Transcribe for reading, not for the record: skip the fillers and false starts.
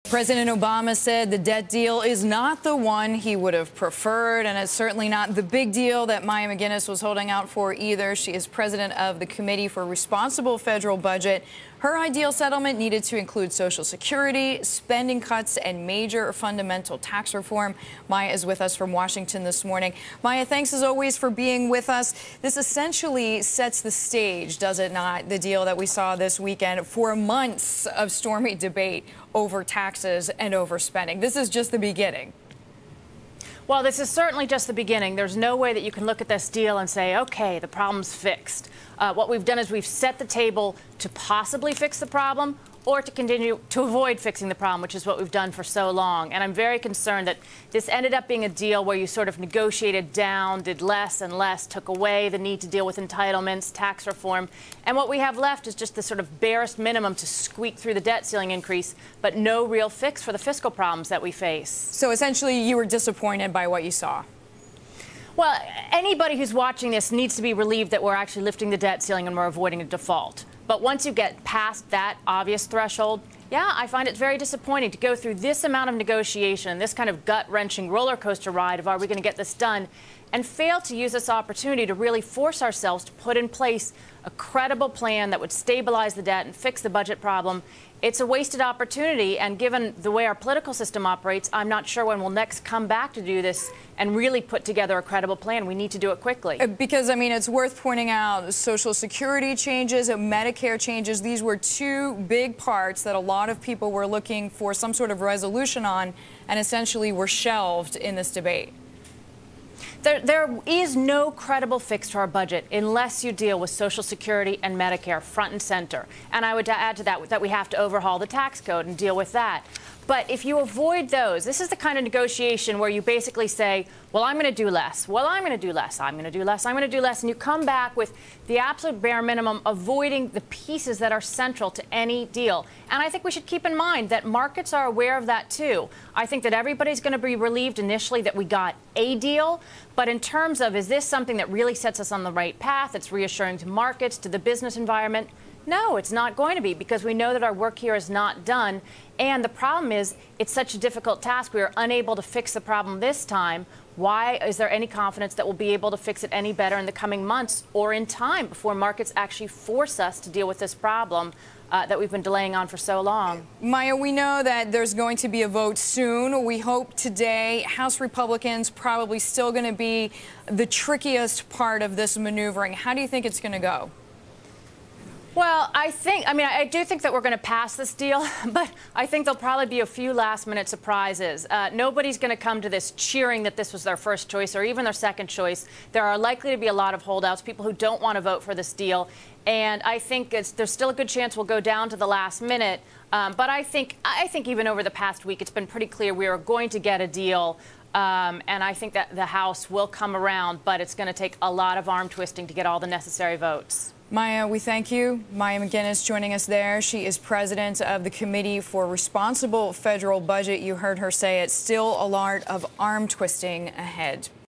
President Obama said the debt deal is not the one he would have preferred, and it's certainly not the big deal that Maya MacGuineas was holding out for either. She is president of the Committee for Responsible Federal Budget. Her ideal settlement needed to include Social Security, spending cuts, and major fundamental tax reform. Maya is with us from Washington this morning. Maya, thanks as always for being with us. This essentially sets the stage, does it not, the deal that we saw this weekend for months of stormy debate over taxes and over spending. This is just the beginning. Well, this is certainly just the beginning. There's no way that you can look at this deal and say, OK, the problem's fixed. What we've done is we've set the table to possibly fix the problem or to continue to avoid fixing the problem, which is what we've done for so long. And I'm very concerned that this ended up being a deal where you sort of negotiated down, did less and less, took away the need to deal with entitlements, tax reform. And what we have left is just the sort of barest minimum to squeak through the debt ceiling increase, but no real fix for the fiscal problems that we face. So essentially, you were disappointed by what you saw. Well, anybody who's watching this needs to be relieved that we're actually lifting the debt ceiling and we're avoiding a default. But once you get past that obvious threshold, yeah, I find it very disappointing to go through this amount of negotiation, this kind of gut-wrenching roller coaster ride of are we going to get this done, and fail to use this opportunity to really force ourselves to put in place a credible plan that would stabilize the debt and fix the budget problem. It's a wasted opportunity, and given the way our political system operates, I'm not sure when we'll next come back to do this and really put together a credible plan. We need to do it quickly. Because, I mean, it's worth pointing out Social Security changes, Medicare changes. These were two big parts that a lot of people were looking for some sort of resolution on and essentially were shelved in this debate. There is no credible fix to our budget unless you deal with Social Security and Medicare front and center. And I would add to that we have to overhaul the tax code and deal with that. But if you avoid those, this is the kind of negotiation where you basically say, well, I'm going to do less. Well, I'm going to do less. I'm going to do less. I'm going to do less. And you come back with the absolute bare minimum, avoiding the pieces that are central to any deal. And I think we should keep in mind that markets are aware of that, too. I think that everybody's going to be relieved initially that we got a deal. But in terms of, is this something that really sets us on the right path? It's reassuring to markets, to the business environment. No, it's not going to be, because we know that our work here is not done. And the problem is, it's such a difficult task. We are unable to fix the problem this time. Why is there any confidence that we'll be able to fix it any better in the coming months or in time before markets actually force us to deal with this problem that we've been delaying on for so long? Maya, we know that there's going to be a vote soon. We hope today. House Republicans probably still going to be the trickiest part of this maneuvering. How do you think it's going to go? Well, I do think that we're going to pass this deal, but I think there'll probably be a few last-minute surprises. Nobody's going to come to this cheering that this was their first choice or even their second choice. There are likely to be a lot of holdouts, people who don't want to vote for this deal. And I think there's still a good chance we'll go down to the last minute. But I think even over the past week, it's been pretty clear we are going to get a deal. And I think that the House will come around, but it's going to take a lot of arm twisting to get all the necessary votes. Maya, we thank you. Maya MacGuineas joining us there. She is president of the Committee for Responsible Federal Budget. You heard her say it's still a lot of arm twisting ahead.